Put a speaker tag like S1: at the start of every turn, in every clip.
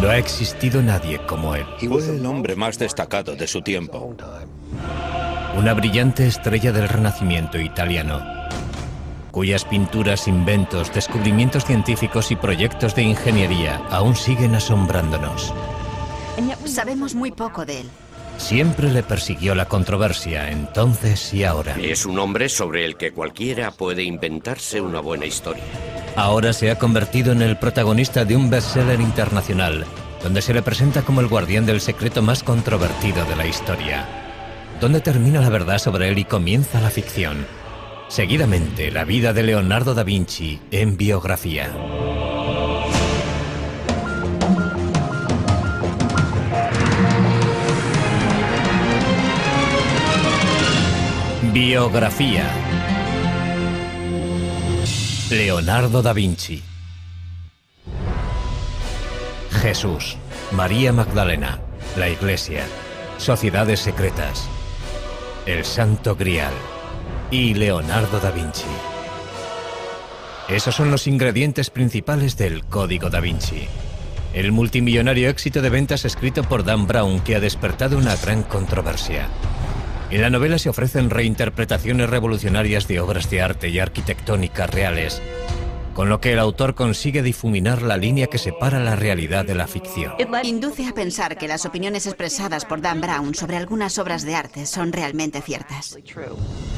S1: No ha existido nadie como él.
S2: Fue el hombre más destacado de su tiempo.
S1: Una brillante estrella del Renacimiento italiano, cuyas pinturas, inventos, descubrimientos científicos y proyectos de ingeniería aún siguen asombrándonos.
S3: Sabemos muy poco de él.
S1: Siempre le persiguió la controversia, entonces y ahora.
S4: Es un hombre sobre el que cualquiera puede inventarse una buena historia.
S1: Ahora se ha convertido en el protagonista de un bestseller internacional, donde se le presenta como el guardián del secreto más controvertido de la historia. ¿Dónde termina la verdad sobre él y comienza la ficción? Seguidamente, la vida de Leonardo da Vinci en biografía. Biografía. Leonardo da Vinci. Jesús, María Magdalena, la Iglesia, sociedades secretas, el Santo Grial y Leonardo da Vinci. Esos son los ingredientes principales del Código da Vinci, el multimillonario éxito de ventas escrito por Dan Brown que ha despertado una gran controversia. En la novela se ofrecen reinterpretaciones revolucionarias de obras de arte y arquitectónicas reales, con lo que el autor consigue difuminar la línea que separa la realidad de la ficción.
S3: Induce a pensar que las opiniones expresadas por Dan Brown sobre algunas obras de arte son realmente ciertas.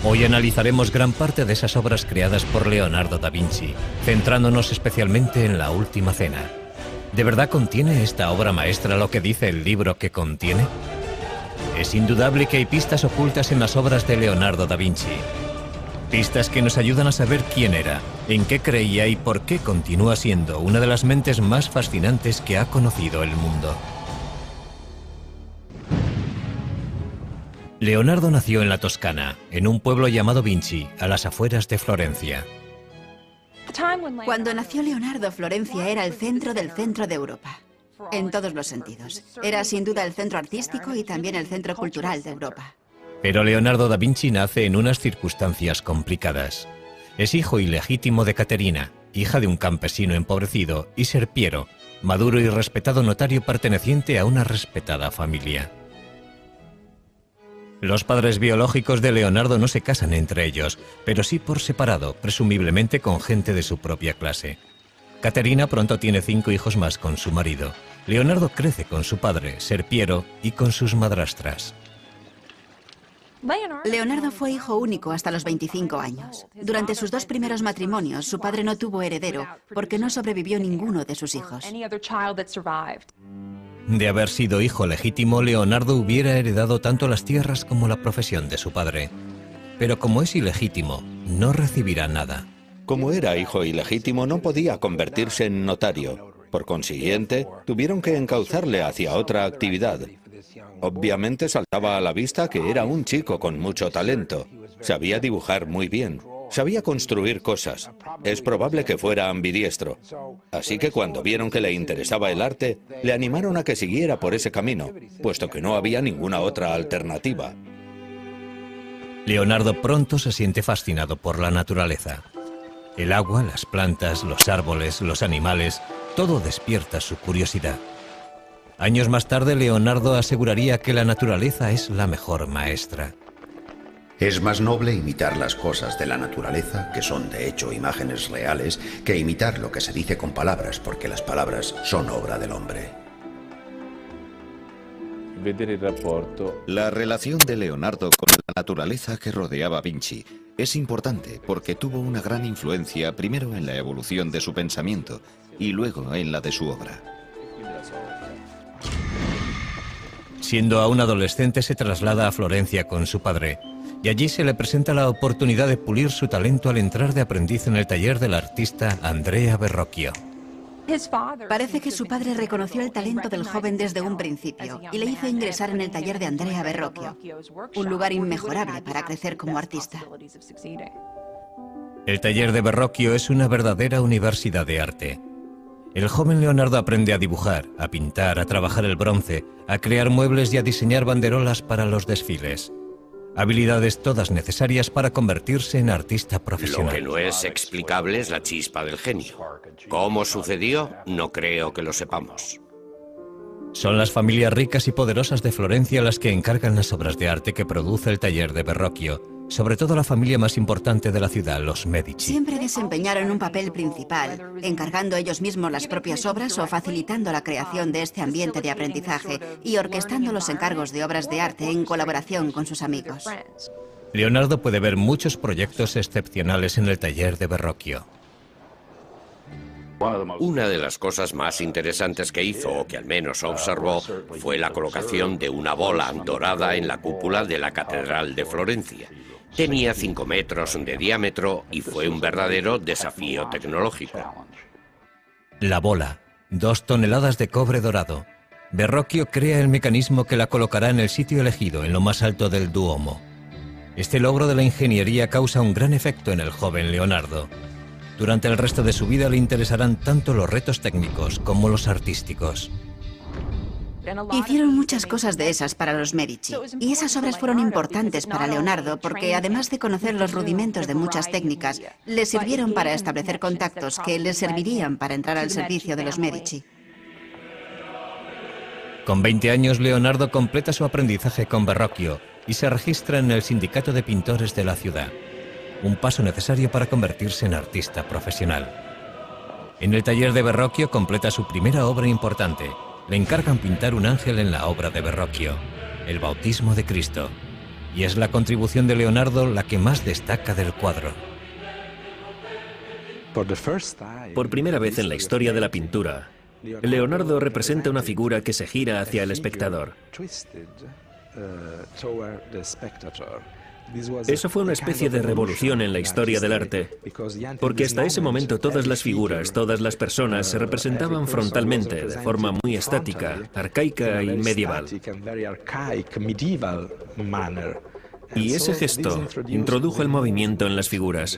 S1: Hoy analizaremos gran parte de esas obras creadas por Leonardo da Vinci, centrándonos especialmente en La Última Cena. ¿De verdad contiene esta obra maestra lo que dice el libro que contiene? Es indudable que hay pistas ocultas en las obras de Leonardo da Vinci. Pistas que nos ayudan a saber quién era, en qué creía y por qué continúa siendo una de las mentes más fascinantes que ha conocido el mundo. Leonardo nació en la Toscana, en un pueblo llamado Vinci, a las afueras de Florencia.
S3: Cuando nació Leonardo, Florencia era el centro del centro de Europa. En todos los sentidos. Era sin duda el centro artístico y también el centro cultural de Europa.
S1: Pero Leonardo da Vinci nace en unas circunstancias complicadas. Es hijo ilegítimo de Caterina, hija de un campesino empobrecido, y Serpiero, maduro y respetado notario perteneciente a una respetada familia. Los padres biológicos de Leonardo no se casan entre ellos, pero sí por separado, presumiblemente con gente de su propia clase. Caterina pronto tiene 5 hijos más con su marido. Leonardo crece con su padre, Serpiero, y con sus madrastras.
S3: Leonardo fue hijo único hasta los 25 años. Durante sus 2 primeros matrimonios, su padre no tuvo heredero porque no sobrevivió ninguno de sus hijos.
S1: De haber sido hijo legítimo, Leonardo hubiera heredado tanto las tierras como la profesión de su padre. Pero como es ilegítimo, no recibirá nada.
S2: Como era hijo ilegítimo, no podía convertirse en notario. Por consiguiente, tuvieron que encauzarle hacia otra actividad. Obviamente saltaba a la vista que era un chico con mucho talento. Sabía dibujar muy bien. Sabía construir cosas. Es probable que fuera ambidiestro. Así que cuando vieron que le interesaba el arte, le animaron a que siguiera por ese camino, puesto que no había ninguna otra alternativa.
S1: Leonardo pronto se siente fascinado por la naturaleza. El agua, las plantas, los árboles, los animales, todo despierta su curiosidad. Años más tarde, Leonardo aseguraría que la naturaleza es la mejor maestra.
S5: Es más noble imitar las cosas de la naturaleza, que son de hecho imágenes reales, que imitar lo que se dice con palabras, porque las palabras son obra del hombre.
S6: La relación de Leonardo con la naturaleza que rodeaba a Vinci es importante porque tuvo una gran influencia primero en la evolución de su pensamiento y luego en la de su obra.
S1: Siendo aún adolescente, se traslada a Florencia con su padre, y allí se le presenta la oportunidad de pulir su talento al entrar de aprendiz en el taller del artista Andrea Verrocchio.
S3: Parece que su padre reconoció el talento del joven desde un principio y le hizo ingresar en el taller de Andrea Verrocchio, un lugar inmejorable para crecer como artista.
S1: El taller de Verrocchio es una verdadera universidad de arte. El joven Leonardo aprende a dibujar, a pintar, a trabajar el bronce, a crear muebles y a diseñar banderolas para los desfiles. Habilidades todas necesarias para convertirse en artista profesional.
S4: Lo que no es explicable es la chispa del genio. ¿Cómo sucedió? No creo que lo sepamos.
S1: Son las familias ricas y poderosas de Florencia las que encargan las obras de arte que produce el taller de Verrocchio, sobre todo la familia más importante de la ciudad, los Medici.
S3: Siempre desempeñaron un papel principal, encargando ellos mismos las propias obras o facilitando la creación de este ambiente de aprendizaje y orquestando los encargos de obras de arte en colaboración con sus amigos.
S1: Leonardo puede ver muchos proyectos excepcionales en el taller de Verrocchio.
S4: Una de las cosas más interesantes que hizo, o que al menos observó, fue la colocación de una bola dorada en la cúpula de la Catedral de Florencia. Tenía 5 metros de diámetro y fue un verdadero desafío tecnológico.
S1: La bola, 2 toneladas de cobre dorado. Verrocchio crea el mecanismo que la colocará en el sitio elegido, en lo más alto del Duomo. Este logro de la ingeniería causa un gran efecto en el joven Leonardo. Durante el resto de su vida le interesarán tanto los retos técnicos como los artísticos.
S3: Hicieron muchas cosas de esas para los Medici, y esas obras fueron importantes para Leonardo porque, además de conocer los rudimentos de muchas técnicas, le sirvieron para establecer contactos que le servirían para entrar al servicio de los Medici.
S1: Con 20 años, Leonardo completa su aprendizaje con Verrocchio y se registra en el Sindicato de Pintores de la ciudad. Un paso necesario para convertirse en artista profesional. En el taller de Verrocchio completa su primera obra importante. Le encargan pintar un ángel en la obra de Verrocchio, el Bautismo de Cristo, y es la contribución de Leonardo la que más destaca del cuadro.
S7: Por primera vez en la historia de la pintura, Leonardo representa una figura que se gira hacia el espectador. Eso fue una especie de revolución en la historia del arte, porque hasta ese momento todas las figuras, todas las personas se representaban frontalmente, de forma muy estática, arcaica y medieval. Y ese gesto introdujo el movimiento en las figuras.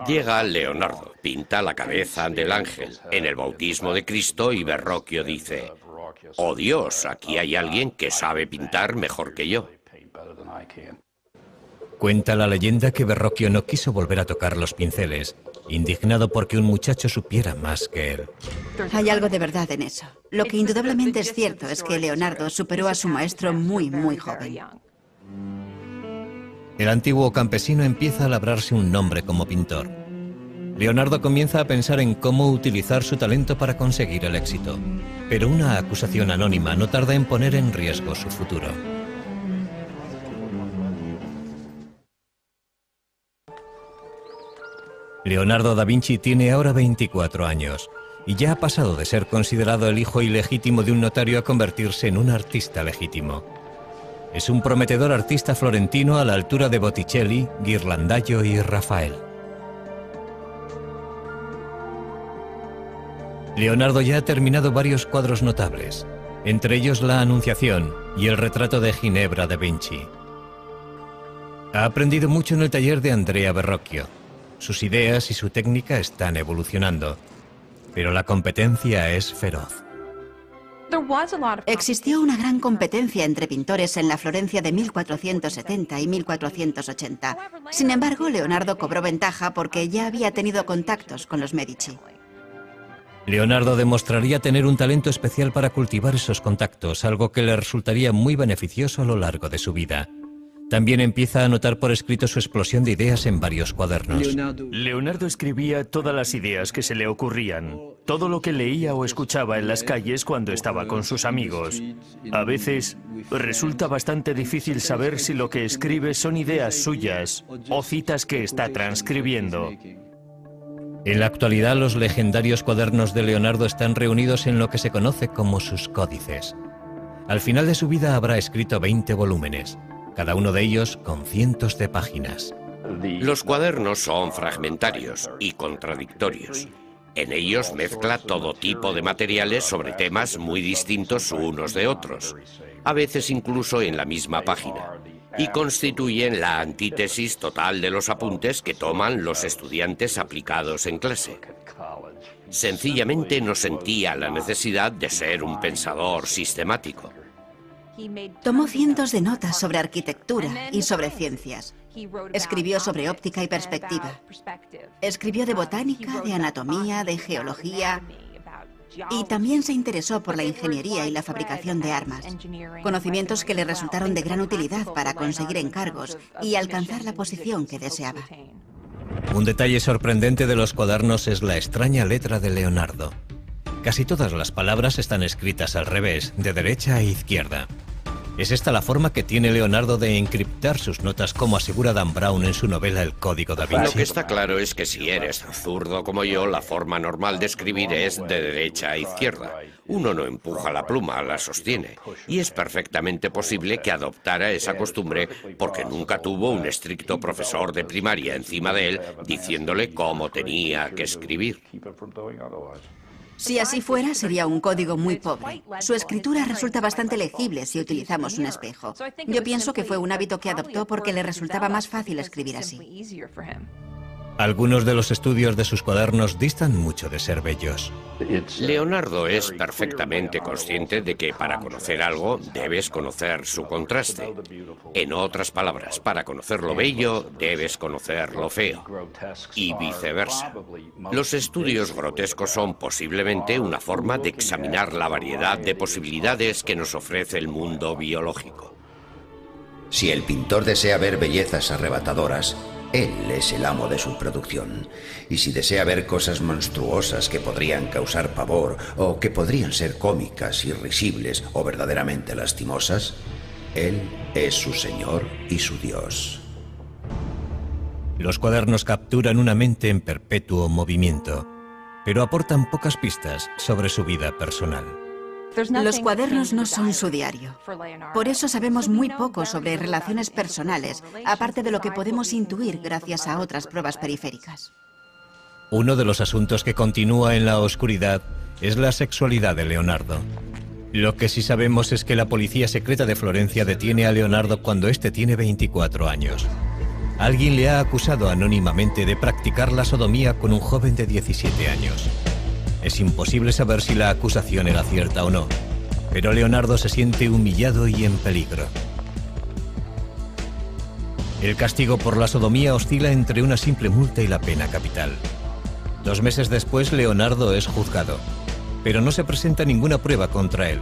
S4: Llega Leonardo, pinta la cabeza del ángel en el Bautismo de Cristo y Verrocchio dice: «Oh Dios, aquí hay alguien que sabe pintar mejor que yo».
S1: Cuenta la leyenda que Verrocchio no quiso volver a tocar los pinceles, indignado porque un muchacho supiera más que él.
S3: Hay algo de verdad en eso. Lo que indudablemente es cierto es que Leonardo superó a su maestro muy joven.
S1: El antiguo campesino empieza a labrarse un nombre como pintor. Leonardo comienza a pensar en cómo utilizar su talento para conseguir el éxito, pero una acusación anónima no tarda en poner en riesgo su futuro. Leonardo da Vinci tiene ahora 24 años y ya ha pasado de ser considerado el hijo ilegítimo de un notario a convertirse en un artista legítimo. Es un prometedor artista florentino a la altura de Botticelli, Ghirlandaio y Rafael. Leonardo ya ha terminado varios cuadros notables, entre ellos la Anunciación y el retrato de Ginebra da Vinci. Ha aprendido mucho en el taller de Andrea Verrocchio. Sus ideas y su técnica están evolucionando, pero la competencia es feroz.
S3: Existió una gran competencia entre pintores en la Florencia de 1470 y 1480. Sin embargo, Leonardo cobró ventaja porque ya había tenido contactos con los Medici.
S1: Leonardo demostraría tener un talento especial para cultivar esos contactos, algo que le resultaría muy beneficioso a lo largo de su vida. También empieza a anotar por escrito su explosión de ideas en varios cuadernos.
S8: Leonardo escribía todas las ideas que se le ocurrían, todo lo que leía o escuchaba en las calles cuando estaba con sus amigos. A veces resulta bastante difícil saber si lo que escribe son ideas suyas o citas que está transcribiendo.
S1: En la actualidad, los legendarios cuadernos de Leonardo están reunidos en lo que se conoce como sus códices. Al final de su vida habrá escrito 20 volúmenes. Cada uno de ellos con cientos de páginas.
S4: Los cuadernos son fragmentarios y contradictorios. En ellos mezcla todo tipo de materiales sobre temas muy distintos unos de otros, a veces incluso en la misma página, y constituyen la antítesis total de los apuntes que toman los estudiantes aplicados en clase. Sencillamente no sentía la necesidad de ser un pensador sistemático.
S3: Tomó cientos de notas sobre arquitectura y sobre ciencias. Escribió sobre óptica y perspectiva. Escribió de botánica, de anatomía, de geología Y también se interesó por la ingeniería y la fabricación de armas, conocimientos que le resultaron de gran utilidad para conseguir encargos y alcanzar la posición que deseaba.
S1: Un detalle sorprendente de los cuadernos es la extraña letra de Leonardo. Casi todas las palabras están escritas al revés, de derecha a izquierda. ¿Es esta la forma que tiene Leonardo de encriptar sus notas, como asegura Dan Brown en su novela El Código da Vinci?
S4: Lo que está claro es que si eres zurdo como yo, la forma normal de escribir es de derecha a izquierda. Uno no empuja la pluma, la sostiene. Y es perfectamente posible que adoptara esa costumbre porque nunca tuvo un estricto profesor de primaria encima de él diciéndole cómo tenía que escribir.
S3: Si así fuera, sería un código muy pobre. Su escritura resulta bastante legible si utilizamos un espejo. Yo pienso que fue un hábito que adoptó porque le resultaba más fácil escribir así.
S1: Algunos de los estudios de sus cuadernos distan mucho de ser bellos.
S4: Leonardo es perfectamente consciente de que para conocer algo debes conocer su contraste. En otras palabras, para conocer lo bello debes conocer lo feo. Y viceversa. Los estudios grotescos son posiblemente una forma de examinar la variedad de posibilidades que nos ofrece el mundo biológico.
S5: Si el pintor desea ver bellezas arrebatadoras, él es el amo de su producción. Y si desea ver cosas monstruosas que podrían causar pavor o que podrían ser cómicas, irrisibles o verdaderamente lastimosas, él es su señor y su Dios.
S1: Los cuadernos capturan una mente en perpetuo movimiento, pero aportan pocas pistas sobre su vida personal.
S3: Los cuadernos no son su diario. Por eso sabemos muy poco sobre relaciones personales, aparte de lo que podemos intuir gracias a otras pruebas periféricas.
S1: Uno de los asuntos que continúa en la oscuridad es la sexualidad de Leonardo. Lo que sí sabemos es que la policía secreta de Florencia detiene a Leonardo cuando éste tiene 24 años. Alguien le ha acusado anónimamente de practicar la sodomía con un joven de 17 años. Es imposible saber si la acusación era cierta o no, pero Leonardo se siente humillado y en peligro. El castigo por la sodomía oscila entre una simple multa y la pena capital. 2 meses después, Leonardo es juzgado, pero no se presenta ninguna prueba contra él,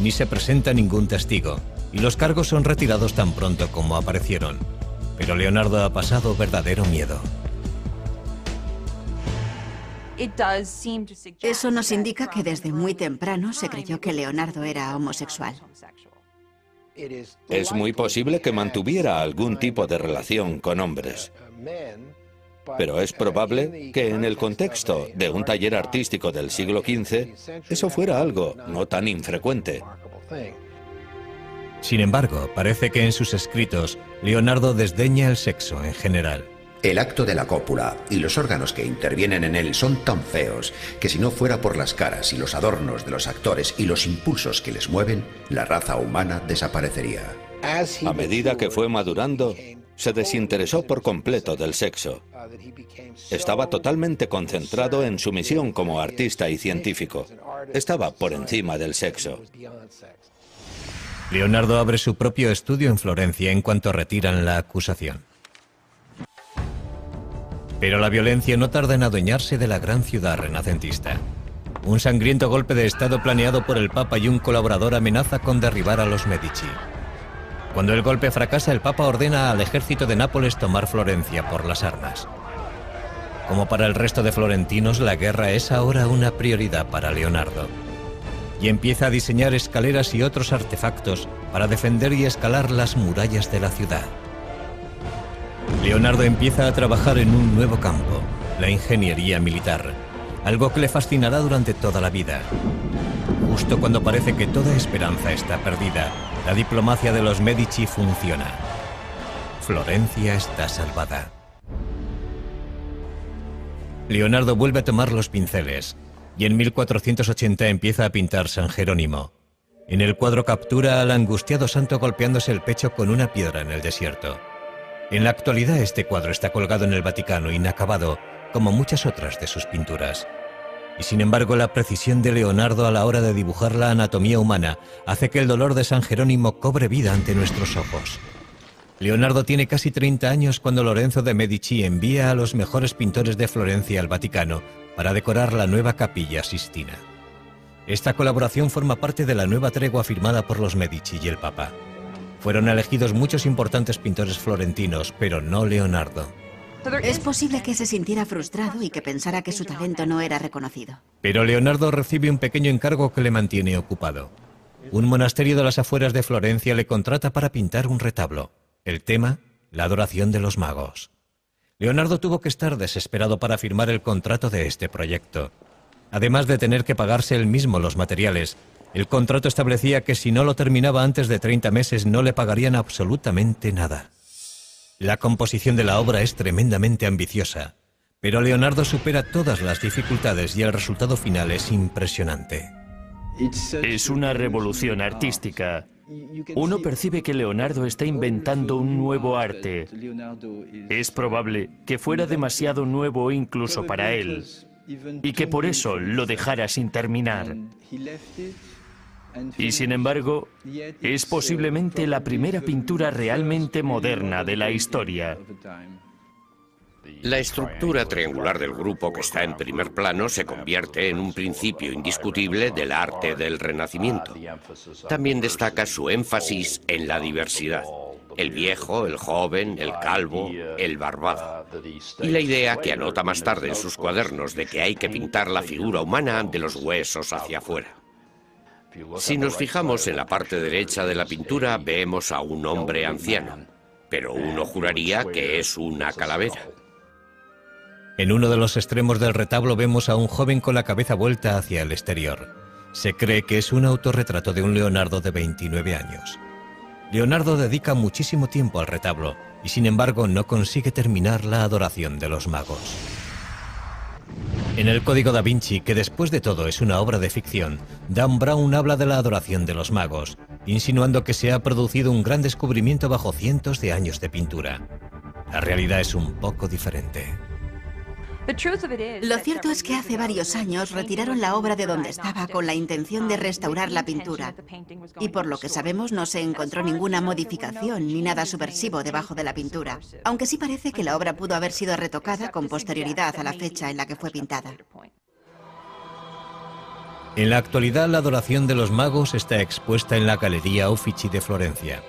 S1: ni se presenta ningún testigo, y los cargos son retirados tan pronto como aparecieron. Pero Leonardo ha pasado verdadero miedo.
S3: Eso nos indica que desde muy temprano se creyó que Leonardo era homosexual.
S2: Es muy posible que mantuviera algún tipo de relación con hombres. Pero es probable que en el contexto de un taller artístico del siglo XV, eso fuera algo no tan infrecuente.
S1: Sin embargo, parece que en sus escritos, Leonardo desdeña el sexo en general.
S5: El acto de la cópula y los órganos que intervienen en él son tan feos que si no fuera por las caras y los adornos de los actores y los impulsos que les mueven, la raza humana desaparecería.
S2: A medida que fue madurando, se desinteresó por completo del sexo. Estaba totalmente concentrado en su misión como artista y científico. Estaba por encima del sexo.
S1: Leonardo abre su propio estudio en Florencia en cuanto retiran la acusación. Pero la violencia no tarda en adueñarse de la gran ciudad renacentista. Un sangriento golpe de estado planeado por el Papa y un colaborador amenaza con derribar a los Medici. Cuando el golpe fracasa, el Papa ordena al ejército de Nápoles tomar Florencia por las armas. Como para el resto de florentinos, la guerra es ahora una prioridad para Leonardo. Y empieza a diseñar escaleras y otros artefactos para defender y escalar las murallas de la ciudad. Leonardo empieza a trabajar en un nuevo campo, la ingeniería militar, algo que le fascinará durante toda la vida. Justo cuando parece que toda esperanza está perdida, la diplomacia de los Medici funciona. Florencia está salvada. Leonardo vuelve a tomar los pinceles y en 1480 empieza a pintar San Jerónimo. En el cuadro captura al angustiado santo golpeándose el pecho con una piedra en el desierto. En la actualidad este cuadro está colgado en el Vaticano inacabado, como muchas otras de sus pinturas. Y sin embargo la precisión de Leonardo a la hora de dibujar la anatomía humana hace que el dolor de San Jerónimo cobre vida ante nuestros ojos. Leonardo tiene casi 30 años cuando Lorenzo de Medici envía a los mejores pintores de Florencia al Vaticano para decorar la nueva Capilla Sistina. Esta colaboración forma parte de la nueva tregua firmada por los Medici y el Papa. Fueron elegidos muchos importantes pintores florentinos, pero no Leonardo.
S3: Es posible que se sintiera frustrado y que pensara que su talento no era reconocido.
S1: Pero Leonardo recibe un pequeño encargo que le mantiene ocupado. Un monasterio de las afueras de Florencia le contrata para pintar un retablo. El tema, la adoración de los magos. Leonardo tuvo que estar desesperado para firmar el contrato de este proyecto. Además de tener que pagarse él mismo los materiales, el contrato establecía que si no lo terminaba antes de 30 meses no le pagarían absolutamente nada. La composición de la obra es tremendamente ambiciosa, pero Leonardo supera todas las dificultades y el resultado final es impresionante.
S8: Es una revolución artística. Uno percibe que Leonardo está inventando un nuevo arte. Es probable que fuera demasiado nuevo incluso para él, y que por eso lo dejara sin terminar. Y sin embargo, es posiblemente la primera pintura realmente moderna de la historia.
S4: La estructura triangular del grupo que está en primer plano se convierte en un principio indiscutible del arte del Renacimiento. También destaca su énfasis en la diversidad. El viejo, el joven, el calvo, el barbado. Y la idea que anota más tarde en sus cuadernos de que hay que pintar la figura humana de los huesos hacia afuera. Si nos fijamos en la parte derecha de la pintura, vemos a un hombre anciano, pero uno juraría que es una calavera.
S1: En uno de los extremos del retablo vemos a un joven con la cabeza vuelta hacia el exterior. Se cree que es un autorretrato de un Leonardo de 29 años. Leonardo dedica muchísimo tiempo al retablo y sin embargo no consigue terminar la adoración de los magos. En el Código da Vinci, que después de todo es una obra de ficción, Dan Brown habla de la adoración de los magos, insinuando que se ha producido un gran descubrimiento bajo cientos de años de pintura. La realidad es un poco diferente.
S3: Lo cierto es que hace varios años retiraron la obra de donde estaba con la intención de restaurar la pintura. Y por lo que sabemos no se encontró ninguna modificación ni nada subversivo debajo de la pintura, aunque sí parece que la obra pudo haber sido retocada con posterioridad a la fecha en la que fue pintada.
S1: En la actualidad la adoración de los magos está expuesta en la Galería Uffizi de Florencia.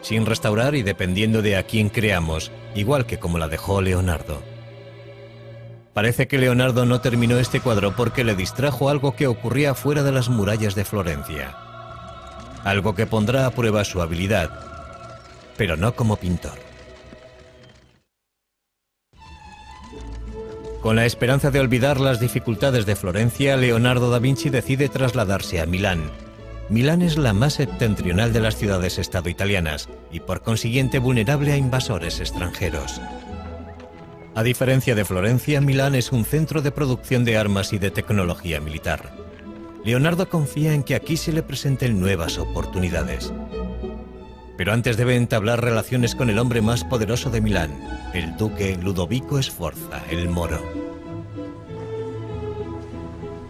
S1: Sin restaurar y dependiendo de a quién creamos, igual que como la dejó Leonardo. Parece que Leonardo no terminó este cuadro porque le distrajo algo que ocurría fuera de las murallas de Florencia. Algo que pondrá a prueba su habilidad, pero no como pintor. Con la esperanza de olvidar las dificultades de Florencia, Leonardo da Vinci decide trasladarse a Milán. Milán es la más septentrional de las ciudades-estado italianas y por consiguiente vulnerable a invasores extranjeros. A diferencia de Florencia, Milán es un centro de producción de armas y de tecnología militar. Leonardo confía en que aquí se le presenten nuevas oportunidades. Pero antes debe entablar relaciones con el hombre más poderoso de Milán, el duque Ludovico Sforza, el Moro.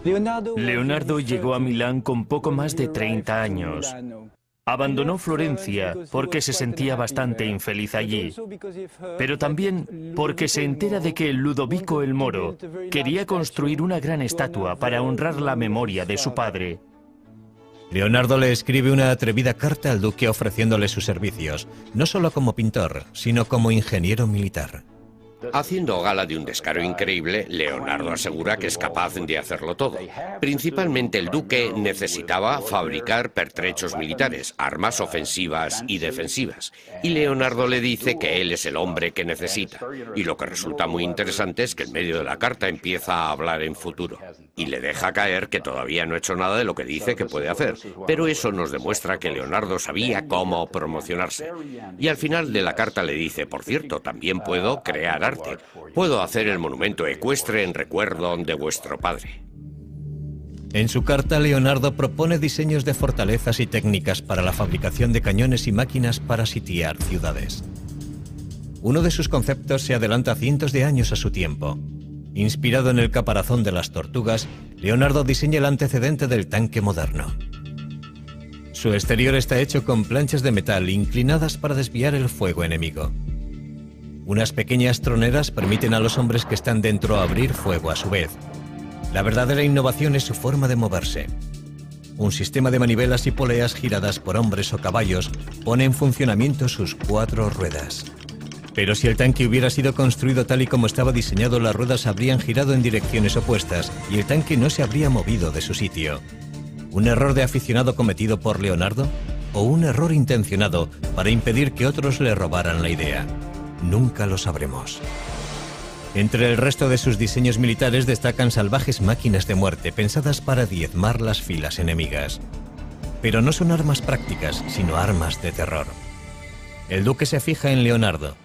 S8: Leonardo llegó a Milán con poco más de 30 años. Abandonó Florencia porque se sentía bastante infeliz allí, pero también porque se entera de que Ludovico el Moro quería construir una gran estatua para honrar la memoria de su padre.
S1: Leonardo le escribe una atrevida carta al duque ofreciéndole sus servicios, no solo como pintor, sino como ingeniero militar.
S4: Haciendo gala de un descaro increíble, Leonardo asegura que es capaz de hacerlo todo. Principalmente el duque necesitaba fabricar pertrechos militares, armas ofensivas y defensivas. Y Leonardo le dice que él es el hombre que necesita. Y lo que resulta muy interesante es que en medio de la carta empieza a hablar en futuro. Y le deja caer que todavía no ha hecho nada de lo que dice que puede hacer. Pero eso nos demuestra que Leonardo sabía cómo promocionarse. Y al final de la carta le dice, por cierto, también puedo crear arte. Puedo hacer el monumento ecuestre en recuerdo de vuestro padre.
S1: En su carta, Leonardo propone diseños de fortalezas y técnicas para la fabricación de cañones y máquinas para sitiar ciudades. Uno de sus conceptos se adelanta cientos de años a su tiempo. Inspirado en el caparazón de las tortugas, Leonardo diseña el antecedente del tanque moderno. Su exterior está hecho con planchas de metal inclinadas para desviar el fuego enemigo. Unas pequeñas troneras permiten a los hombres que están dentro abrir fuego a su vez. La verdadera innovación es su forma de moverse. Un sistema de manivelas y poleas giradas por hombres o caballos pone en funcionamiento sus 4 ruedas. Pero si el tanque hubiera sido construido tal y como estaba diseñado, las ruedas habrían girado en direcciones opuestas y el tanque no se habría movido de su sitio. ¿Un error de aficionado cometido por Leonardo? ¿O un error intencionado para impedir que otros le robaran la idea? Nunca lo sabremos. Entre el resto de sus diseños militares destacan salvajes máquinas de muerte pensadas para diezmar las filas enemigas. Pero no son armas prácticas, sino armas de terror. El duque se fija en Leonardo,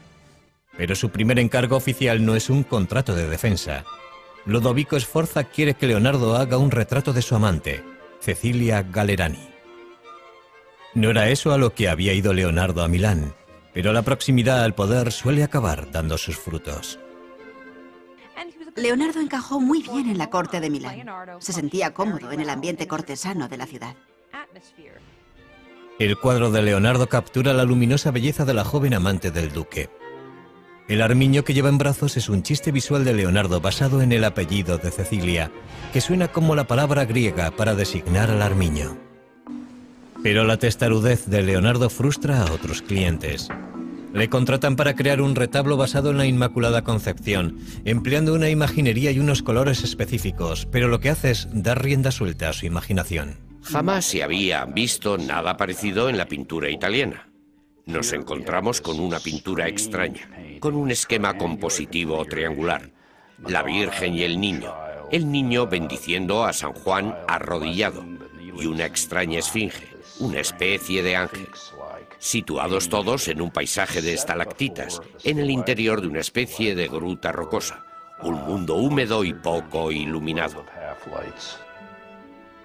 S1: pero su primer encargo oficial no es un contrato de defensa. Ludovico Sforza quiere que Leonardo haga un retrato de su amante, Cecilia Gallerani. No era eso a lo que había ido Leonardo a Milán, pero la proximidad al poder suele acabar dando sus frutos.
S3: Leonardo encajó muy bien en la corte de Milán. Se sentía cómodo en el ambiente cortesano de la ciudad.
S1: El cuadro de Leonardo captura la luminosa belleza de la joven amante del duque. El armiño que lleva en brazos es un chiste visual de Leonardo basado en el apellido de Cecilia, que suena como la palabra griega para designar al armiño. Pero la testarudez de Leonardo frustra a otros clientes. Le contratan para crear un retablo basado en la Inmaculada Concepción, empleando una imaginería y unos colores específicos, pero lo que hace es dar rienda suelta a su imaginación.
S4: Jamás se había visto nada parecido en la pintura italiana. Nos encontramos con una pintura extraña, con un esquema compositivo triangular. La Virgen y el niño bendiciendo a San Juan arrodillado, y una extraña esfinge, una especie de ángel, situados todos en un paisaje de estalactitas, en el interior de una especie de gruta rocosa, un mundo húmedo y poco iluminado.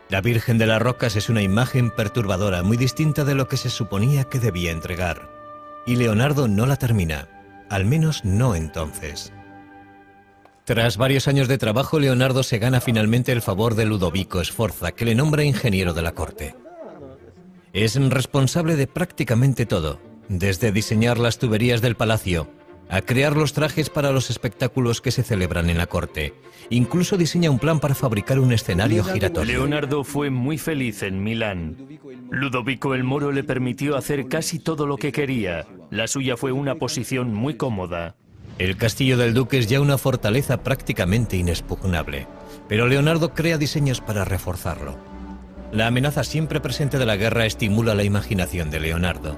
S1: La Virgen de las Rocas es una imagen perturbadora, muy distinta de lo que se suponía que debía entregar. Y Leonardo no la termina, al menos no entonces. Tras varios años de trabajo, Leonardo se gana finalmente el favor de Ludovico Sforza, que le nombra ingeniero de la corte. Es responsable de prácticamente todo, desde diseñar las tuberías del palacio, a crear los trajes para los espectáculos que se celebran en la corte. Incluso diseña un plan para fabricar un escenario giratorio.
S8: Leonardo fue muy feliz en Milán. Ludovico el Moro le permitió hacer casi todo lo que quería. La suya fue una posición muy cómoda.
S1: El castillo del duque es ya una fortaleza prácticamente inexpugnable, pero Leonardo crea diseños para reforzarlo. La amenaza siempre presente de la guerra estimula la imaginación de Leonardo.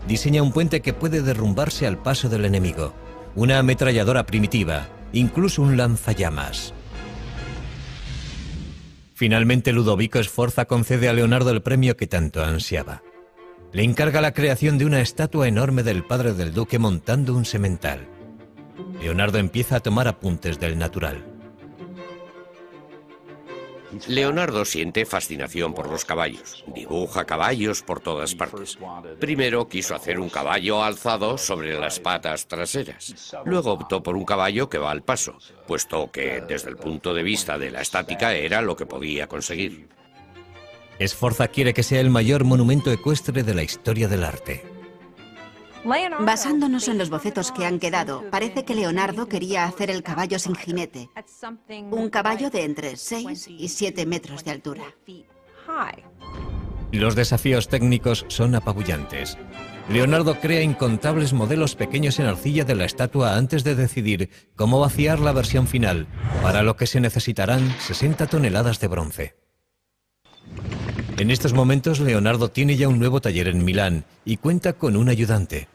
S1: Diseña un puente que puede derrumbarse al paso del enemigo, una ametralladora primitiva, incluso un lanzallamas. Finalmente Ludovico Sforza concede a Leonardo el premio que tanto ansiaba. Le encarga la creación de una estatua enorme del padre del duque montando un semental. Leonardo empieza a tomar apuntes del natural.
S4: Leonardo siente fascinación por los caballos. Dibuja caballos por todas partes. Primero quiso hacer un caballo alzado sobre las patas traseras. Luego optó por un caballo que va al paso, puesto que desde el punto de vista de la estática era lo que podía conseguir.
S1: Sforza quiere que sea el mayor monumento ecuestre de la historia del arte.
S3: Basándonos en los bocetos que han quedado, parece que Leonardo quería hacer el caballo sin jinete. Un caballo de entre 6 y 7 metros de altura.
S1: Los desafíos técnicos son apabullantes. Leonardo crea incontables modelos pequeños en arcilla de la estatua antes de decidir cómo vaciar la versión final, para lo que se necesitarán 60 toneladas de bronce. En estos momentos, Leonardo tiene ya un nuevo taller en Milán y cuenta con un ayudante.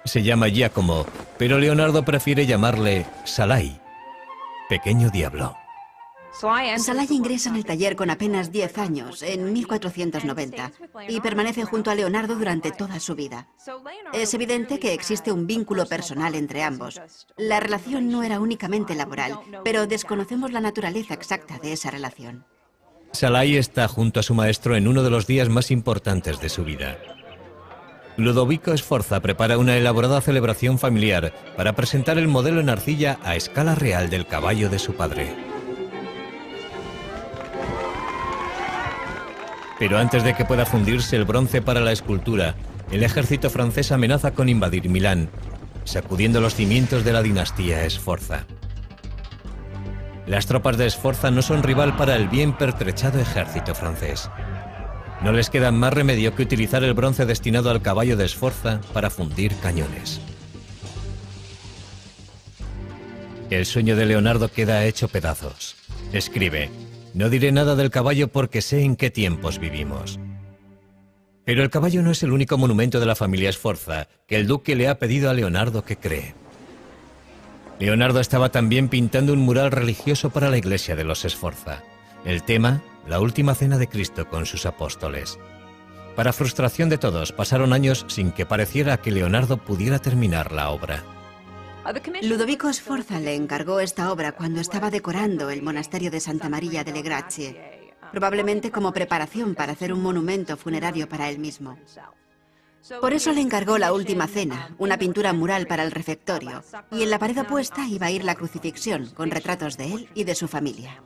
S1: Se llama Giacomo, pero Leonardo prefiere llamarle Salai, pequeño diablo.
S3: Salai ingresa en el taller con apenas 10 años, en 1490, y permanece junto a Leonardo durante toda su vida. Es evidente que existe un vínculo personal entre ambos. La relación no era únicamente laboral, pero desconocemos la naturaleza exacta de esa relación.
S1: Salai está junto a su maestro en uno de los días más importantes de su vida. Ludovico Sforza prepara una elaborada celebración familiar para presentar el modelo en arcilla a escala real del caballo de su padre. Pero antes de que pueda fundirse el bronce para la escultura, el ejército francés amenaza con invadir Milán, sacudiendo los cimientos de la dinastía Sforza. Las tropas de Sforza no son rival para el bien pertrechado ejército francés. No les queda más remedio que utilizar el bronce destinado al caballo de Sforza para fundir cañones. El sueño de Leonardo queda hecho pedazos. Escribe: no diré nada del caballo porque sé en qué tiempos vivimos. Pero el caballo no es el único monumento de la familia Sforza que el duque le ha pedido a Leonardo que cree. Leonardo estaba también pintando un mural religioso para la iglesia de los Sforza. El tema, la última cena de Cristo con sus apóstoles. Para frustración de todos, pasaron años sin que pareciera que Leonardo pudiera terminar la obra.
S3: Ludovico Sforza le encargó esta obra cuando estaba decorando el monasterio de Santa Maria delle Grazie, probablemente como preparación para hacer un monumento funerario para él mismo. Por eso le encargó la última cena, una pintura mural para el refectorio, y en la pared opuesta iba a ir la crucifixión, con retratos de él y de su familia.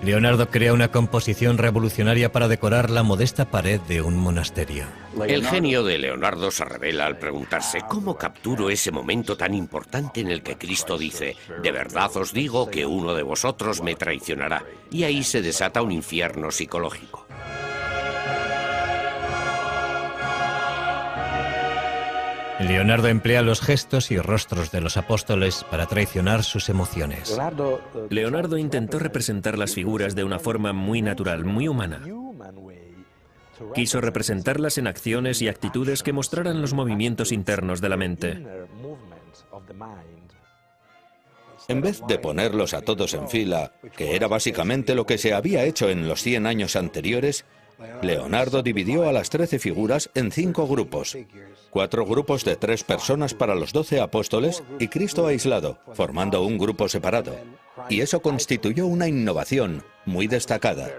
S1: Leonardo crea una composición revolucionaria para decorar la modesta pared de un monasterio.
S4: El genio de Leonardo se revela al preguntarse cómo capturo ese momento tan importante en el que Cristo dice: de verdad os digo que uno de vosotros me traicionará. Y ahí se desata un infierno psicológico.
S1: Leonardo emplea los gestos y rostros de los apóstoles para traicionar sus emociones.
S7: Leonardo intentó representar las figuras de una forma muy natural, muy humana. Quiso representarlas en acciones y actitudes que mostraran los movimientos internos de la mente.
S2: En vez de ponerlos a todos en fila, que era básicamente lo que se había hecho en los 100 años anteriores, Leonardo dividió a las 13 figuras en 5 grupos. 4 grupos de 3 personas para los 12 apóstoles y Cristo aislado, formando un grupo separado. Y eso constituyó una innovación muy destacada.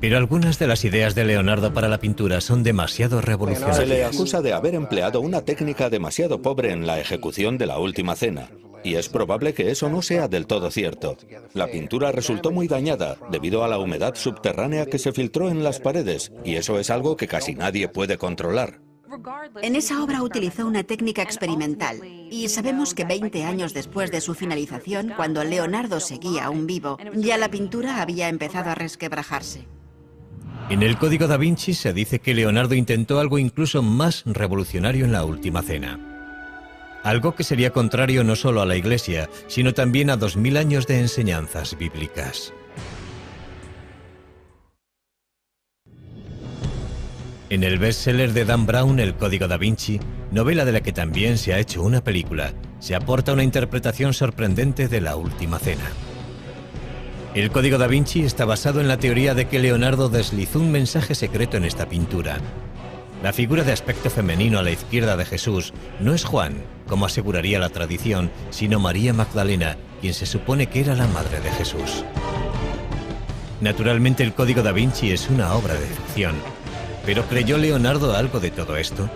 S1: Pero algunas de las ideas de Leonardo para la pintura son demasiado revolucionarias.
S2: Se le acusa de haber empleado una técnica demasiado pobre en la ejecución de la última cena. Y es probable que eso no sea del todo cierto. La pintura resultó muy dañada debido a la humedad subterránea que se filtró en las paredes, y eso es algo que casi nadie puede controlar.
S3: En esa obra utilizó una técnica experimental, y sabemos que 20 años después de su finalización, cuando Leonardo seguía aún vivo, ya la pintura había empezado a resquebrajarse.
S1: En el Código da Vinci se dice que Leonardo intentó algo incluso más revolucionario en la última cena. Algo que sería contrario no solo a la Iglesia, sino también a 2000 años de enseñanzas bíblicas. En el bestseller de Dan Brown, El Código da Vinci, novela de la que también se ha hecho una película, se aporta una interpretación sorprendente de la última cena. El Código da Vinci está basado en la teoría de que Leonardo deslizó un mensaje secreto en esta pintura. La figura de aspecto femenino a la izquierda de Jesús no es Juan, como aseguraría la tradición, sino María Magdalena, quien se supone que era la madre de Jesús. Naturalmente el Código da Vinci es una obra de ficción, pero ¿creyó Leonardo algo de todo esto?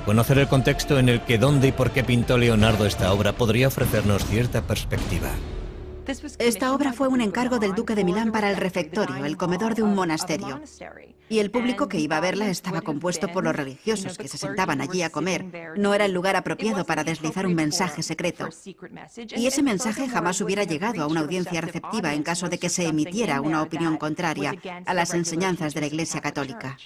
S1: Conocer el contexto en el que, dónde y por qué pintó Leonardo esta obra podría ofrecernos cierta perspectiva.
S3: Esta obra fue un encargo del duque de Milán para el refectorio, el comedor de un monasterio. Y el público que iba a verla estaba compuesto por los religiosos que se sentaban allí a comer. No era el lugar apropiado para deslizar un mensaje secreto. Y ese mensaje jamás hubiera llegado a una audiencia receptiva en caso de que se emitiera una opinión contraria a las enseñanzas de la Iglesia Católica.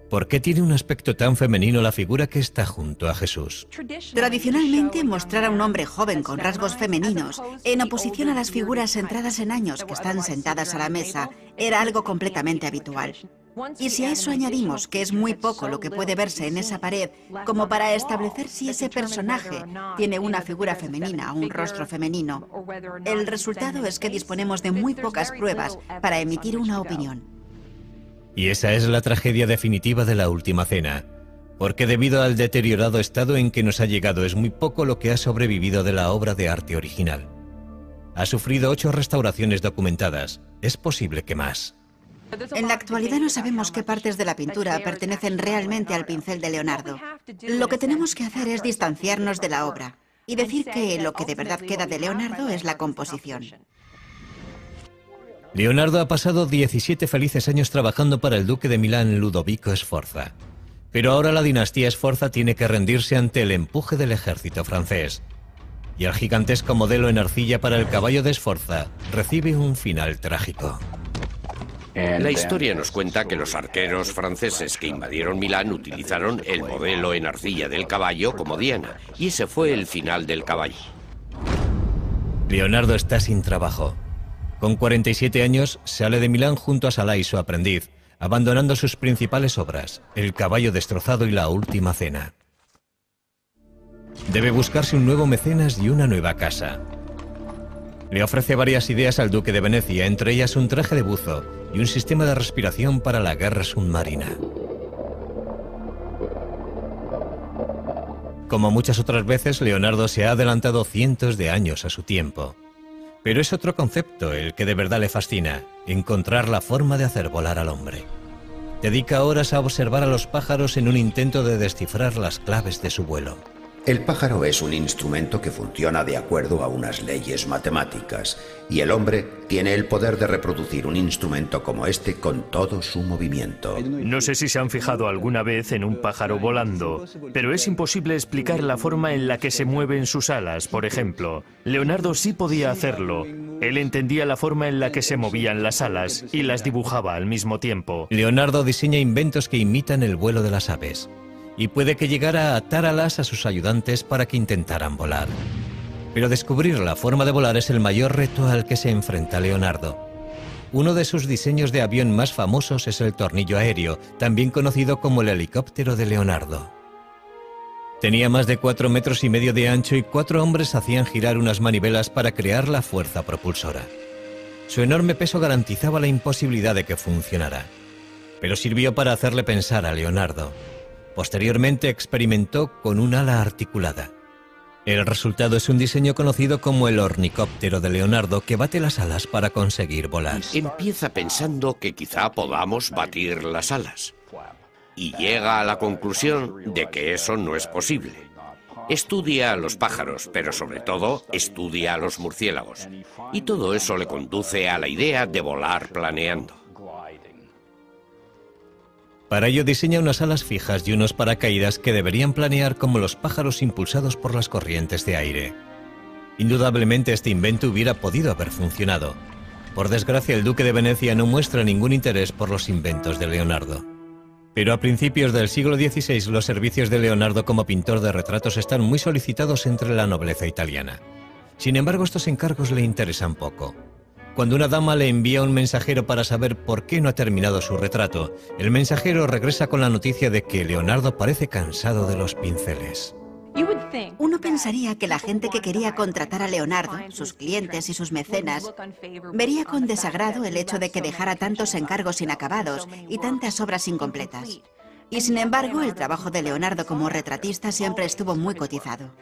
S1: ¿Por qué tiene un aspecto tan femenino la figura que está junto a Jesús?
S3: Tradicionalmente, mostrar a un hombre joven con rasgos femeninos, en oposición a las figuras centradas en años que están sentadas a la mesa, era algo completamente habitual. Y si a eso añadimos que es muy poco lo que puede verse en esa pared, como para establecer si ese personaje tiene una figura femenina o un rostro femenino, el resultado es que disponemos de muy pocas pruebas para emitir una opinión.
S1: Y esa es la tragedia definitiva de la última cena, porque debido al deteriorado estado en que nos ha llegado es muy poco lo que ha sobrevivido de la obra de arte original. Ha sufrido 8 restauraciones documentadas, es posible que más.
S3: En la actualidad no sabemos qué partes de la pintura pertenecen realmente al pincel de Leonardo. Lo que tenemos que hacer es distanciarnos de la obra y decir que lo que de verdad queda de Leonardo es la composición.
S1: Leonardo ha pasado 17 felices años trabajando para el duque de Milán, Ludovico Sforza. Pero ahora la dinastía Sforza tiene que rendirse ante el empuje del ejército francés. y el gigantesco modelo en arcilla para el caballo de Sforza recibe un final trágico.
S4: La historia nos cuenta que los arqueros franceses que invadieron Milán utilizaron el modelo en arcilla del caballo como diana, y ese fue el final del caballo.
S1: Leonardo está sin trabajo. Con 47 años sale de Milán junto a Salai, su aprendiz, abandonando sus principales obras, El caballo destrozado y La última cena. Debe buscarse un nuevo mecenas y una nueva casa. Le ofrece varias ideas al duque de Venecia, entre ellas un traje de buzo y un sistema de respiración para la guerra submarina. Como muchas otras veces, Leonardo se ha adelantado cientos de años a su tiempo. Pero es otro concepto el que de verdad le fascina: encontrar la forma de hacer volar al hombre. Dedica horas a observar a los pájaros en un intento de descifrar las claves de su vuelo.
S5: El pájaro es un instrumento que funciona de acuerdo a unas leyes matemáticas, y el hombre tiene el poder de reproducir un instrumento como este con todo su movimiento.
S8: No sé si se han fijado alguna vez en un pájaro volando, pero es imposible explicar la forma en la que se mueven sus alas, por ejemplo. Leonardo sí podía hacerlo. Él entendía la forma en la que se movían las alas y las dibujaba al mismo tiempo.
S1: Leonardo diseña inventos que imitan el vuelo de las aves, y puede que llegara a atar alas a sus ayudantes para que intentaran volar. Pero descubrir la forma de volar es el mayor reto al que se enfrenta Leonardo. Uno de sus diseños de avión más famosos es el tornillo aéreo, también conocido como el helicóptero de Leonardo. Tenía más de 4,5 metros de ancho y 4 hombres hacían girar unas manivelas para crear la fuerza propulsora. Su enorme peso garantizaba la imposibilidad de que funcionara, pero sirvió para hacerle pensar a Leonardo. Posteriormente experimentó con un ala articulada. El resultado es un diseño conocido como el ornicóptero de Leonardo, que bate las alas para conseguir volar.
S4: Empieza pensando que quizá podamos batir las alas, y llega a la conclusión de que eso no es posible. Estudia a los pájaros, pero sobre todo estudia a los murciélagos, y todo eso le conduce a la idea de volar planeando.
S1: Para ello diseña unas alas fijas y unos paracaídas que deberían planear como los pájaros impulsados por las corrientes de aire. Indudablemente este invento hubiera podido haber funcionado. Por desgracia, el duque de Venecia no muestra ningún interés por los inventos de Leonardo. Pero a principios del siglo XVI los servicios de Leonardo como pintor de retratos están muy solicitados entre la nobleza italiana. Sin embargo, estos encargos le interesan poco. Cuando una dama le envía un mensajero para saber por qué no ha terminado su retrato, el mensajero regresa con la noticia de que Leonardo parece cansado de los pinceles.
S3: Uno pensaría que la gente que quería contratar a Leonardo, sus clientes y sus mecenas, vería con desagrado el hecho de que dejara tantos encargos inacabados y tantas obras incompletas. Y sin embargo, el trabajo de Leonardo como retratista siempre estuvo muy cotizado.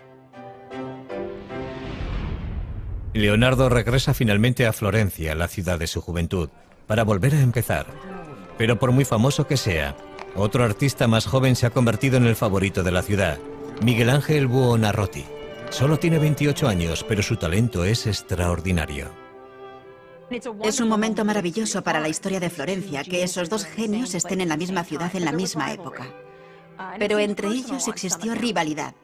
S1: Leonardo regresa finalmente a Florencia, la ciudad de su juventud, para volver a empezar. Pero por muy famoso que sea, otro artista más joven se ha convertido en el favorito de la ciudad, Miguel Ángel Buonarroti. Solo tiene 28 años, pero su talento es extraordinario.
S3: Es un momento maravilloso para la historia de Florencia que esos dos genios estén en la misma ciudad en la misma época. Pero entre ellos existió rivalidad.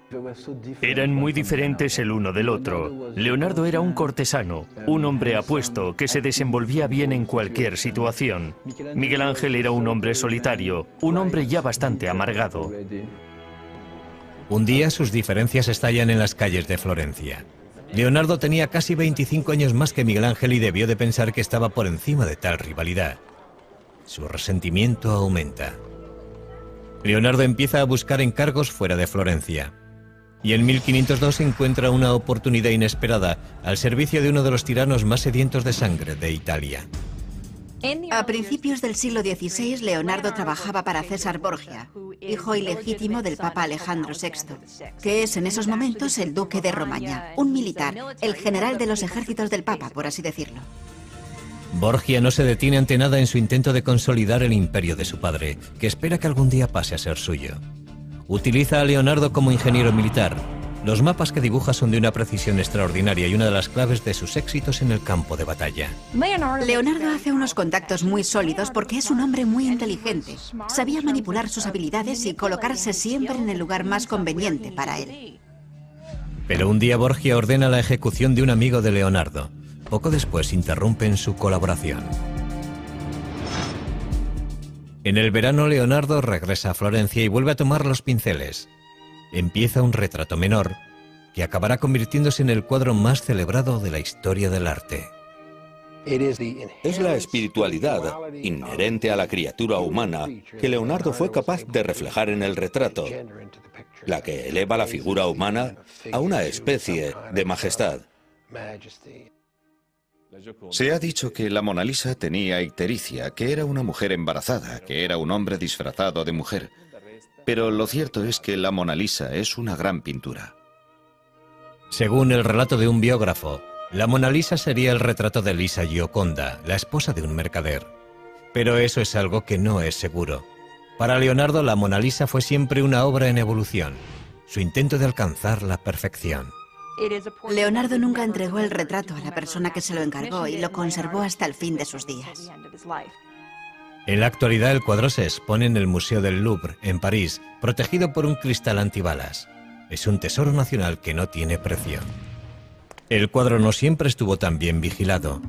S8: Eran muy diferentes el uno del otro. Leonardo era un cortesano, un hombre apuesto que se desenvolvía bien en cualquier situación. Miguel Ángel era un hombre solitario, un hombre ya bastante amargado.
S1: Un día sus diferencias estallan en las calles de Florencia. Leonardo tenía casi 25 años más que Miguel Ángel y debió de pensar que estaba por encima de tal rivalidad. Su resentimiento aumenta. Leonardo empieza a buscar encargos fuera de Florencia. Y en 1502 encuentra una oportunidad inesperada al servicio de uno de los tiranos más sedientos de sangre de Italia.
S3: A principios del siglo XVI, Leonardo trabajaba para César Borgia, hijo ilegítimo del Papa Alejandro VI, que es en esos momentos el duque de Romaña, un militar, el general de los ejércitos del Papa, por así decirlo.
S1: Borgia no se detiene ante nada en su intento de consolidar el imperio de su padre, que espera que algún día pase a ser suyo. Utiliza a Leonardo como ingeniero militar. Los mapas que dibuja son de una precisión extraordinaria y una de las claves de sus éxitos en el campo de batalla.
S3: Leonardo hace unos contactos muy sólidos porque es un hombre muy inteligente. Sabía manipular sus habilidades y colocarse siempre en el lugar más conveniente para él.
S1: Pero un día Borgia ordena la ejecución de un amigo de Leonardo. Poco después interrumpen su colaboración. En el verano, Leonardo regresa a Florencia y vuelve a tomar los pinceles. Empieza un retrato menor que acabará convirtiéndose en el cuadro más celebrado de la historia del arte.
S2: Es la espiritualidad inherente a la criatura humana que Leonardo fue capaz de reflejar en el retrato, la que eleva la figura humana a una especie de majestad.
S6: Se ha dicho que la Mona Lisa tenía ictericia, que era una mujer embarazada, que era un hombre disfrazado de mujer. Pero lo cierto es que la Mona Lisa es una gran pintura.
S1: Según el relato de un biógrafo, la Mona Lisa sería el retrato de Lisa Gioconda, la esposa de un mercader. Pero eso es algo que no es seguro. Para Leonardo, la Mona Lisa fue siempre una obra en evolución, su intento de alcanzar la perfección.
S3: Leonardo nunca entregó el retrato a la persona que se lo encargó y lo conservó hasta el fin de sus días.
S1: En la actualidad, el cuadro se expone en el Museo del Louvre, en París, protegido por un cristal antibalas. Es un tesoro nacional que no tiene precio. El cuadro no siempre estuvo tan bien vigilado,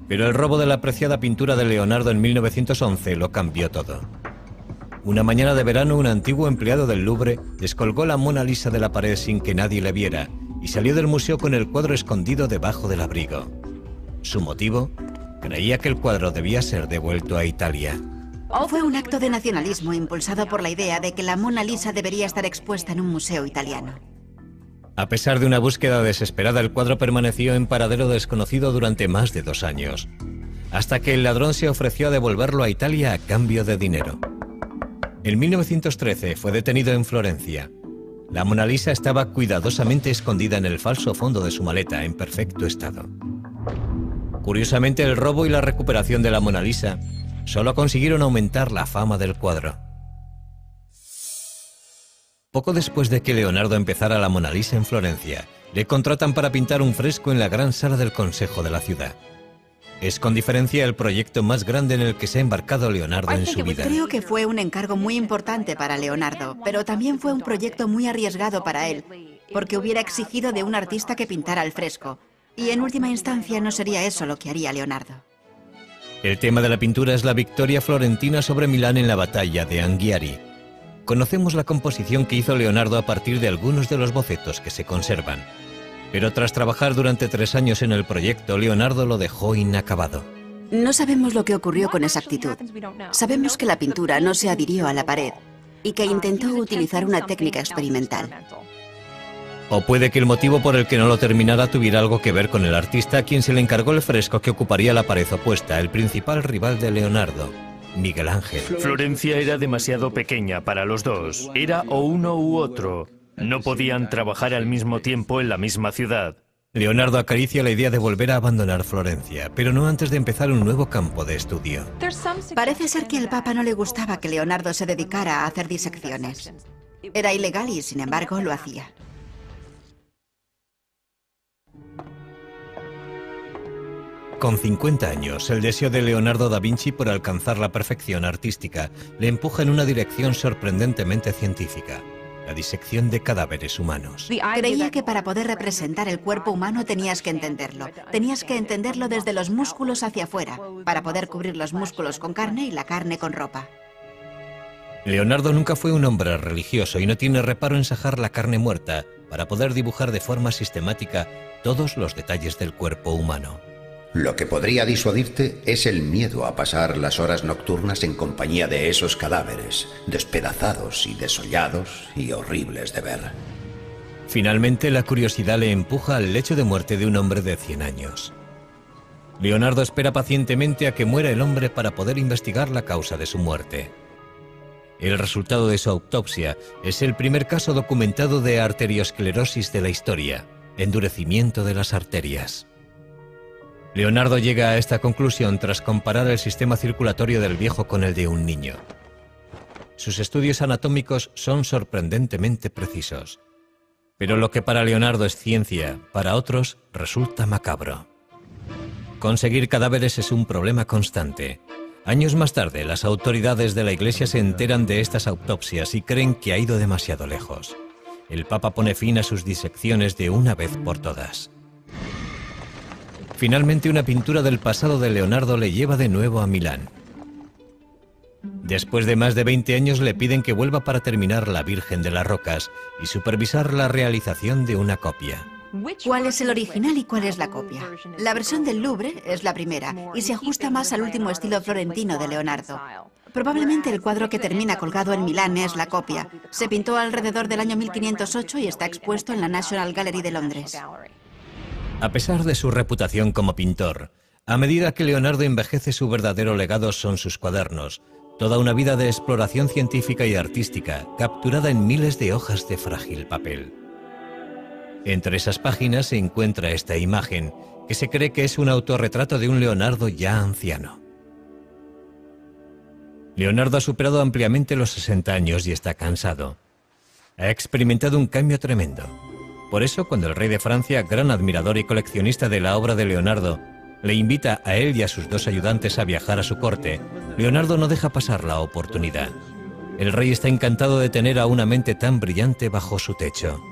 S1: pero el robo de la apreciada pintura de Leonardo en 1911 lo cambió todo. Una mañana de verano, un antiguo empleado del Louvre descolgó la Mona Lisa de la pared sin que nadie le viera y salió del museo con el cuadro escondido debajo del abrigo. ¿Su motivo? Creía que el cuadro debía ser devuelto a Italia.
S3: Fue un acto de nacionalismo impulsado por la idea de que la Mona Lisa debería estar expuesta en un museo italiano.
S1: A pesar de una búsqueda desesperada, el cuadro permaneció en paradero desconocido durante más de 2 años, hasta que el ladrón se ofreció a devolverlo a Italia a cambio de dinero. En 1913 fue detenido en Florencia. La Mona Lisa estaba cuidadosamente escondida en el falso fondo de su maleta, en perfecto estado. Curiosamente, el robo y la recuperación de la Mona Lisa solo consiguieron aumentar la fama del cuadro. Poco después de que Leonardo empezara la Mona Lisa en Florencia, le contratan para pintar un fresco en la gran sala del Consejo de la ciudad. Es con diferencia el proyecto más grande en el que se ha embarcado Leonardo en su vida.
S3: Creo que fue un encargo muy importante para Leonardo, pero también fue un proyecto muy arriesgado para él, porque hubiera exigido de un artista que pintara el fresco. Y en última instancia no sería eso lo que haría Leonardo.
S1: El tema de la pintura es la victoria florentina sobre Milán en la batalla de Anghiari. Conocemos la composición que hizo Leonardo a partir de algunos de los bocetos que se conservan. Pero tras trabajar durante 3 años en el proyecto, Leonardo lo dejó inacabado.
S3: No sabemos lo que ocurrió con exactitud. Sabemos que la pintura no se adhirió a la pared y que intentó utilizar una técnica experimental.
S1: O puede que el motivo por el que no lo terminara tuviera algo que ver con el artista a quien se le encargó el fresco que ocuparía la pared opuesta, el principal rival de Leonardo, Miguel Ángel.
S8: Florencia era demasiado pequeña para los dos. Era o uno u otro. No podían trabajar al mismo tiempo en la misma ciudad.
S1: Leonardo acaricia la idea de volver a abandonar Florencia, pero no antes de empezar un nuevo campo de estudio.
S3: Parece ser que al Papa no le gustaba que Leonardo se dedicara a hacer disecciones. Era ilegal y, sin embargo, lo hacía.
S1: Con 50 años, el deseo de Leonardo da Vinci por alcanzar la perfección artística le empuja en una dirección sorprendentemente científica: la disección de cadáveres humanos.
S3: Creía que para poder representar el cuerpo humano tenías que entenderlo. Tenías que entenderlo desde los músculos hacia afuera, para poder cubrir los músculos con carne y la carne con ropa.
S1: Leonardo nunca fue un hombre religioso y no tiene reparo en sajar la carne muerta para poder dibujar de forma sistemática todos los detalles del cuerpo humano.
S5: Lo que podría disuadirte es el miedo a pasar las horas nocturnas en compañía de esos cadáveres, despedazados y desollados y horribles de ver.
S1: Finalmente, la curiosidad le empuja al lecho de muerte de un hombre de 100 años. Leonardo espera pacientemente a que muera el hombre para poder investigar la causa de su muerte. El resultado de su autopsia es el primer caso documentado de arteriosclerosis de la historia, endurecimiento de las arterias. Leonardo llega a esta conclusión tras comparar el sistema circulatorio del viejo con el de un niño. Sus estudios anatómicos son sorprendentemente precisos. Pero lo que para Leonardo es ciencia, para otros resulta macabro. Conseguir cadáveres es un problema constante. Años más tarde, las autoridades de la Iglesia se enteran de estas autopsias y creen que ha ido demasiado lejos. el Papa pone fin a sus disecciones de una vez por todas. Finalmente, una pintura del pasado de Leonardo le lleva de nuevo a Milán. Después de más de 20 años le piden que vuelva para terminar La Virgen de las Rocas y supervisar la realización de una copia.
S3: ¿Cuál es el original y cuál es la copia? La versión del Louvre es la primera y se ajusta más al último estilo florentino de Leonardo. Probablemente el cuadro que termina colgado en Milán es la copia. Se pintó alrededor del año 1508 y está expuesto en la National Gallery de Londres.
S1: A pesar de su reputación como pintor, a medida que Leonardo envejece, su verdadero legado son sus cuadernos, toda una vida de exploración científica y artística, capturada en miles de hojas de frágil papel. Entre esas páginas se encuentra esta imagen, que se cree que es un autorretrato de un Leonardo ya anciano. Leonardo ha superado ampliamente los 60 años y está cansado. Ha experimentado un cambio tremendo. Por eso, cuando el rey de Francia, gran admirador y coleccionista de la obra de Leonardo, le invita a él y a sus 2 ayudantes a viajar a su corte, Leonardo no deja pasar la oportunidad. El rey está encantado de tener a una mente tan brillante bajo su techo.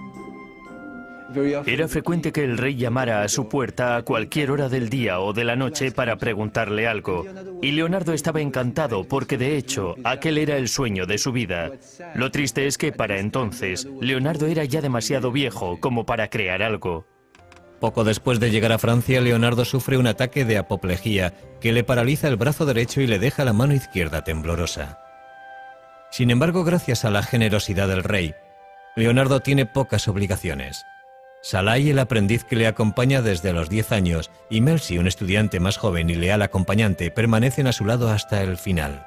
S8: Era frecuente que el rey llamara a su puerta a cualquier hora del día o de la noche para preguntarle algo. Y Leonardo estaba encantado porque, de hecho, aquel era el sueño de su vida. Lo triste es que, para entonces, Leonardo era ya demasiado viejo como para crear algo.
S1: Poco después de llegar a Francia, Leonardo sufre un ataque de apoplejía que le paraliza el brazo derecho y le deja la mano izquierda temblorosa. Sin embargo, gracias a la generosidad del rey, Leonardo tiene pocas obligaciones. Salai, el aprendiz que le acompaña desde los 10 años, y Melzi, un estudiante más joven y leal acompañante, permanecen a su lado hasta el final.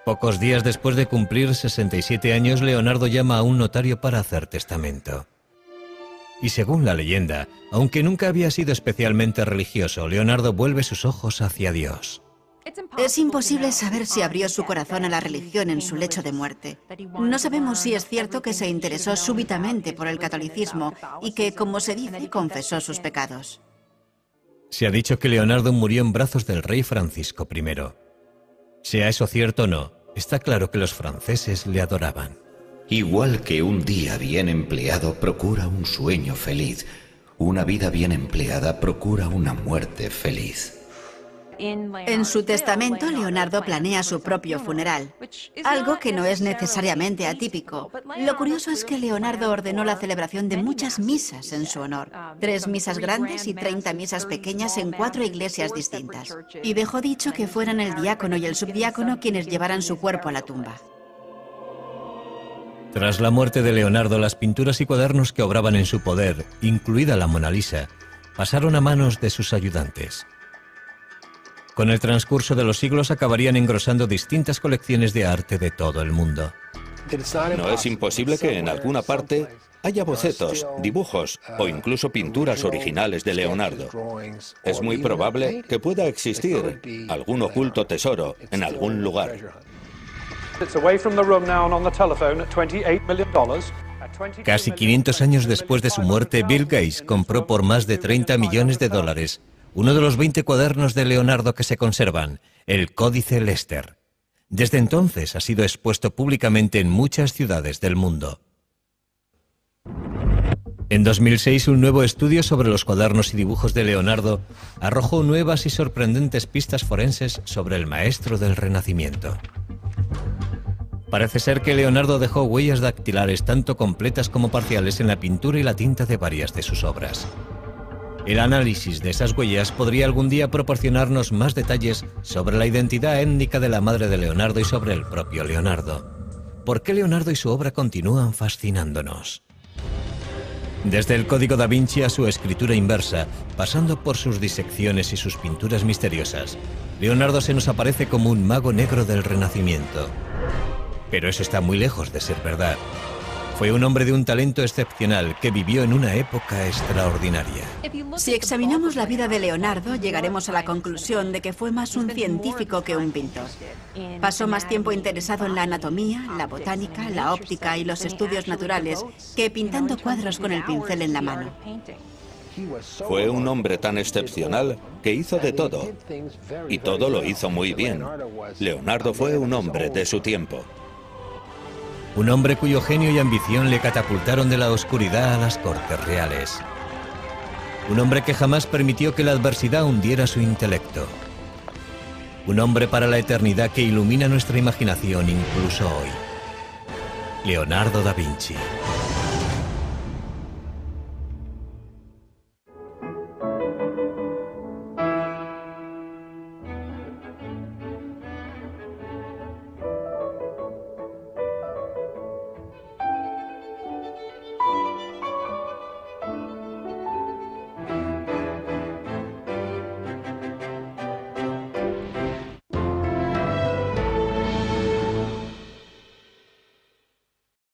S1: Pocos días después de cumplir 67 años, Leonardo llama a un notario para hacer testamento. Y según la leyenda, aunque nunca había sido especialmente religioso, Leonardo vuelve sus ojos hacia Dios.
S3: Es imposible saber si abrió su corazón a la religión en su lecho de muerte. No sabemos si es cierto que se interesó súbitamente por el catolicismo y que, como se dice, confesó sus pecados.
S1: Se ha dicho que Leonardo murió en brazos del rey Francisco I. Sea eso cierto o no, está claro que los franceses le adoraban.
S5: Igual que un día bien empleado procura un sueño feliz, una vida bien empleada procura una muerte feliz.
S3: En su testamento, Leonardo planea su propio funeral, algo que no es necesariamente atípico. Lo curioso es que Leonardo ordenó la celebración de muchas misas en su honor, 3 misas grandes y 30 misas pequeñas en 4 iglesias distintas, y dejó dicho que fueran el diácono y el subdiácono quienes llevaran su cuerpo a la tumba.
S1: Tras la muerte de Leonardo, las pinturas y cuadernos que obraban en su poder, incluida la Mona Lisa, pasaron a manos de sus ayudantes. Con el transcurso de los siglos acabarían engrosando distintas colecciones de arte de todo el mundo.
S2: No es imposible que en alguna parte haya bocetos, dibujos o incluso pinturas originales de Leonardo. Es muy probable que pueda existir algún oculto tesoro en algún lugar.
S1: Casi 500 años después de su muerte, Bill Gates compró por más de $30 millones uno de los 20 cuadernos de Leonardo que se conservan, el Códice Lester. Desde entonces ha sido expuesto públicamente en muchas ciudades del mundo. En 2006, un nuevo estudio sobre los cuadernos y dibujos de Leonardo arrojó nuevas y sorprendentes pistas forenses sobre el maestro del Renacimiento. Parece ser que Leonardo dejó huellas dactilares tanto completas como parciales en la pintura y la tinta de varias de sus obras. El análisis de esas huellas podría algún día proporcionarnos más detalles sobre la identidad étnica de la madre de Leonardo y sobre el propio Leonardo. ¿Por qué Leonardo y su obra continúan fascinándonos? Desde el Código da Vinci a su escritura inversa, pasando por sus disecciones y sus pinturas misteriosas, Leonardo se nos aparece como un mago negro del Renacimiento. Pero eso está muy lejos de ser verdad. Fue un hombre de un talento excepcional que vivió en una época extraordinaria.
S3: Si examinamos la vida de Leonardo, llegaremos a la conclusión de que fue más un científico que un pintor. Pasó más tiempo interesado en la anatomía, la botánica, la óptica y los estudios naturales que pintando cuadros con el pincel en la mano.
S2: Fue un hombre tan excepcional que hizo de todo, y todo lo hizo muy bien. Leonardo fue un hombre de su tiempo.
S1: Un hombre cuyo genio y ambición le catapultaron de la oscuridad a las cortes reales. Un hombre que jamás permitió que la adversidad hundiera su intelecto. Un hombre para la eternidad que ilumina nuestra imaginación incluso hoy. Leonardo da Vinci.